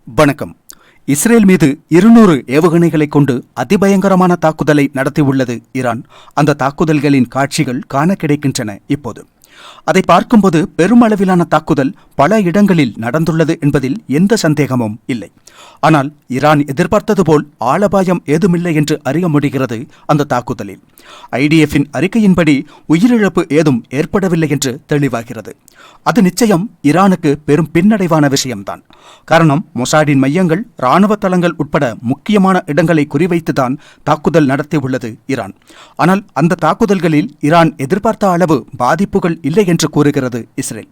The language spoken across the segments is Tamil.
வணக்கம். இஸ்ரேல் மீது 200 ஏவுகணைகளை கொண்டு அதிபயங்கரமான தாக்குதலை நடத்தியுள்ளது ஈரான். அந்த தாக்குதல்களின் காட்சிகள் காண கிடைக்கின்றன இப்போது. அதை பார்க்கும்போது பெருமளவிலான தாக்குதல் பல இடங்களில் நடந்துள்ளது என்பதில் எந்த சந்தேகமும் இல்லை. ஆனால் ஈரான் எதிர்பார்த்தது போல் ஆளபாயம் ஏதுமில்லை என்று அறிய முடிகிறது. அந்த தாக்குதலில் IDFின் அறிக்கையின்படி உயிரிழப்பு ஏதும் ஏற்படவில்லை என்று தெளிவாகிறது. அது நிச்சயம் ஈரானுக்கு பெரும் பின்னடைவான விஷயம்தான். காரணம், மொசாடின் மையங்கள், இராணுவ தளங்கள் உட்பட முக்கியமான இடங்களை குறிவைத்துதான் தாக்குதல் நடத்தியுள்ளது ஈரான். ஆனால் அந்த தாக்குதல்களில் ஈரான் எதிர்பார்த்த அளவு பாதிப்புகள் இல்லை என்று கூறுகிறது இஸ்ரேல்.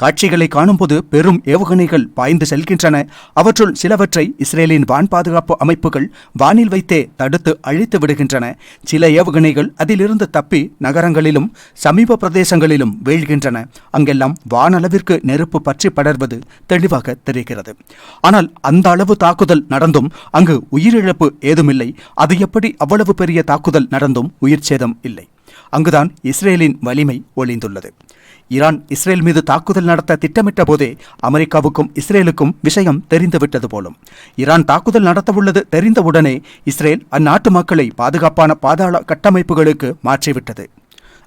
காட்சிகளை காணும்போது பெரும் ஏவுகணைகள் பாய்ந்து செல்கின்றன. அவற்றுள் சிலவற்றை இஸ்ரேலின் வான் பாதுகாப்பு அமைப்புகள் வானில் வைத்தே தடுத்து அழித்து விடுகின்றன. சில ஏவுகணைகள் அதிலிருந்து தப்பி நகரங்களிலும் சமீப பிரதேசங்களிலும் வீழ்கின்றன. அங்கெல்லாம் வானளவிற்கு நெருப்பு பற்றி படர்வது தெளிவாக தெரிகிறது. ஆனால் அந்த அளவு தாக்குதல் நடந்தும் அங்கு உயிரிழப்பு ஏதுமில்லை. அது எப்படி அவ்வளவு பெரிய தாக்குதல் நடந்தும் உயிர் சேதம் இல்லை? அங்குதான் இஸ்ரேலின் வலிமை ஒளிந்துள்ளது. ஈரான் இஸ்ரேல் மீது தாக்குதல் நடத்த திட்டமிட்ட போதே அமெரிக்காவுக்கும் இஸ்ரேலுக்கும் விஷயம் தெரிந்துவிட்டது போலும். ஈரான் தாக்குதல் நடத்தவுள்ளது தெரிந்தவுடனே இஸ்ரேல் அந்நாட்டு மக்களை பாதுகாப்பான பாதாள கட்டமைப்புகளுக்கு மாற்றிவிட்டது.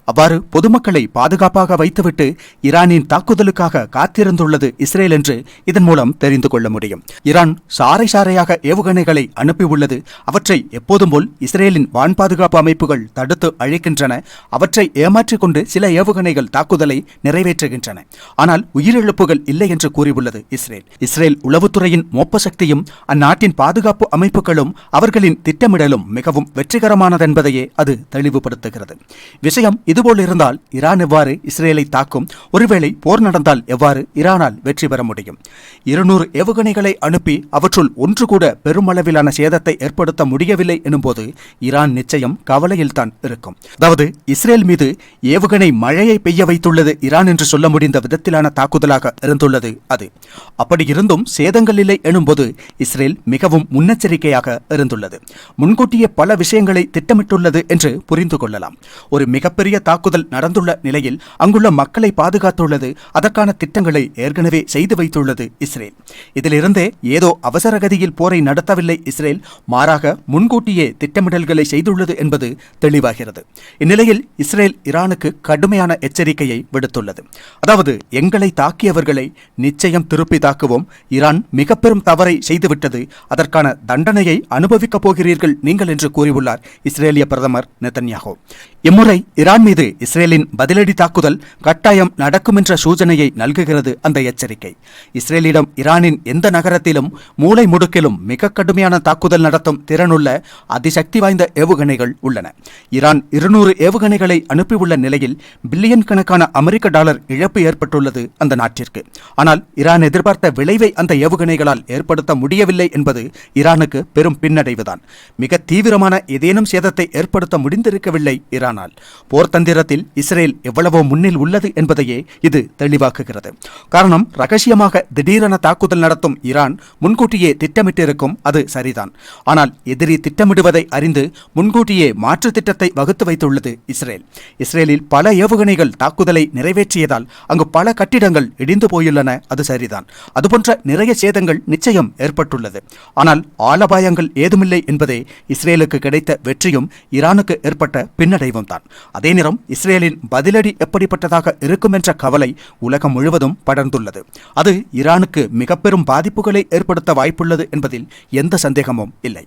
அவ்வாறு பொதுமக்களை பாதுகாப்பாக வைத்துவிட்டு ஈரானின் தாக்குதலுக்காக காத்திருந்துள்ளது இஸ்ரேல் என்று இதன் மூலம் தெரிந்து கொள்ள முடியும். ஈரான் சாறை சாறையாக ஏவுகணைகளை அனுப்பியுள்ளது. அவற்றை எப்போதும் போல் இஸ்ரேலின் வான் பாதுகாப்பு அமைப்புகள் தடுத்து அழிக்கின்றன. அவற்றை ஏமாற்றிக் கொண்டு சில ஏவுகணைகள் தாக்குதலை நிறைவேற்றுகின்றன. ஆனால் உயிரிழப்புகள் இல்லை என்று கூறியுள்ளது இஸ்ரேல். இஸ்ரேல் உளவுத்துறையின் மோப்ப சக்தியும் அந்நாட்டின் பாதுகாப்பு அமைப்புகளும் அவர்களின் திட்டமிடலும் மிகவும் வெற்றிகரமானதென்பதையே அது தெளிவுபடுத்துகிறது. விஷயம் இதுபோல் இருந்தால் ஈரான் எவ்வாறு இஸ்ரேலை தாக்கும்? ஒருவேளை போர் நடந்தால் எவ்வாறு ஈரானால் வெற்றி பெற முடியும்? 200 ஏவுகணைகளை அனுப்பி அவற்றுள் ஒன்று கூட பெருமளவிலான சேதத்தை ஏற்படுத்த முடியவில்லை எனும்போது ஈரான் நிச்சயம் கவலையில்தான் இருக்கும். அதாவது இஸ்ரேல் மீது ஏவுகணை மழையை பெய்ய வைத்துள்ளது ஈரான் என்று சொல்ல முடிந்த விதத்திலான தாக்குதலாக இருந்துள்ளது அது. அப்படி இருந்தும் சேதங்கள் இல்லை எனும்போது இஸ்ரேல் மிகவும் முன்னெச்சரிக்கையாக இருந்துள்ளது. முன்கூட்டியே பல விஷயங்களை திட்டமிட்டுள்ளது என்று புரிந்து கொள்ளலாம். ஒரு மிகப்பெரிய தாக்குதல் நடந்துள்ள நிலையில் அங்குள்ள மக்களை பாதுகாத்துள்ளது. அதற்கான திட்டங்களை ஏற்கனவே செய்து வைத்துள்ளது இஸ்ரேல். இதிலிருந்தே ஏதோ அவசரகதியில் போரை நடத்தவில்லை இஸ்ரேல், மாறாக முன்கூட்டியே திட்டமிடல்களை செய்துள்ளது என்பது தெளிவாகிறது. இந்நிலையில் இஸ்ரேல் ஈரானுக்கு கடுமையான எச்சரிக்கையை விடுத்துள்ளது. அதாவது, எங்களை தாக்கியவர்களை நிச்சயம் திருப்பி தாக்குவோம். ஈரான் மிக பெரும் தவறை செய்துவிட்டது. அதற்கான தண்டனையை அனுபவிக்கப் போகிறீர்கள் நீங்கள் என்று கூறியுள்ளார் இஸ்ரேலிய பிரதமர் நெதன்யாகு. இம்முறை ஈரான் மீது இஸ்ரேலின் பதிலடி தாக்குதல் கட்டாயம் நடக்கும் என்ற சூச்சனையை நல்குகிறது அந்த எச்சரிக்கை. இஸ்ரேலிடம் ஈரானின் எந்த நகரத்திலும் மூலை முடுக்கிலும் மிக கடுமையான தாக்குதல் நடத்தும் திறனுள்ள அதிசக்தி வாய்ந்த ஏவுகணைகள் உள்ளன. ஈரான் 200 ஏவுகணைகளை அனுப்பியுள்ள நிலையில் பில்லியன் கணக்கான அமெரிக்க டாலர் இழப்பு ஏற்பட்டுள்ளது அந்த நாட்டிற்கு. ஆனால் ஈரான் எதிர்பார்த்த விளைவை அந்த ஏவுகணைகளால் ஏற்படுத்த முடியவில்லை என்பது ஈரானுக்கு பெரும் பின்னடைவுதான். மிக தீவிரமான ஏதேனும் சேதத்தை ஏற்படுத்த முடிந்திருக்கவில்லை ஈரானால். போர்த்தந்திரத்தில் இஸ்ரேல் எவ்வளவோ முன்னில் உள்ளது என்பதையே இது தெளிவாக்குகிறது. காரணம், ரகசியமாக திடீரென தாக்குதல் நடத்தும் ஈரான் முன்கூட்டியே திட்டமிட்டிருக்கும், அது சரிதான். ஆனால் எதிரி திட்டமிடுவதை அறிந்து முன்கூட்டியே மாற்று திட்டத்தை வகுத்து வைத்துள்ளது இஸ்ரேல். இஸ்ரேலில் பல ஏவுகணைகள் தாக்குதலை நிறைவேற்றியதால் அங்கு பல கட்டிடங்கள் இடிந்து போயுள்ளன, அது சரிதான். அதுபோன்ற நிறைய சேதங்கள் நிச்சயம் ஏற்பட்டுள்ளது. ஆனால் ஆலபாயங்கள் ஏதுமில்லை என்பதே இஸ்ரேலுக்கு கிடைத்த வெற்றியும் ஈரானுக்கு ஏற்பட்ட பின்னடைவும் தான். அதே நேரம் இஸ்ரேலின் பதிலடி எப்படிப்பட்டதாக இருக்கும் என்ற கவலை உலகம் முழுவதும் படர்ந்துள்ளது. அது ஈரானுக்கு மிக பெரும் பாதிப்புகளை ஏற்படுத்த வாய்ப்புள்ளது என்பதில் எந்த சந்தேகமும் இல்லை.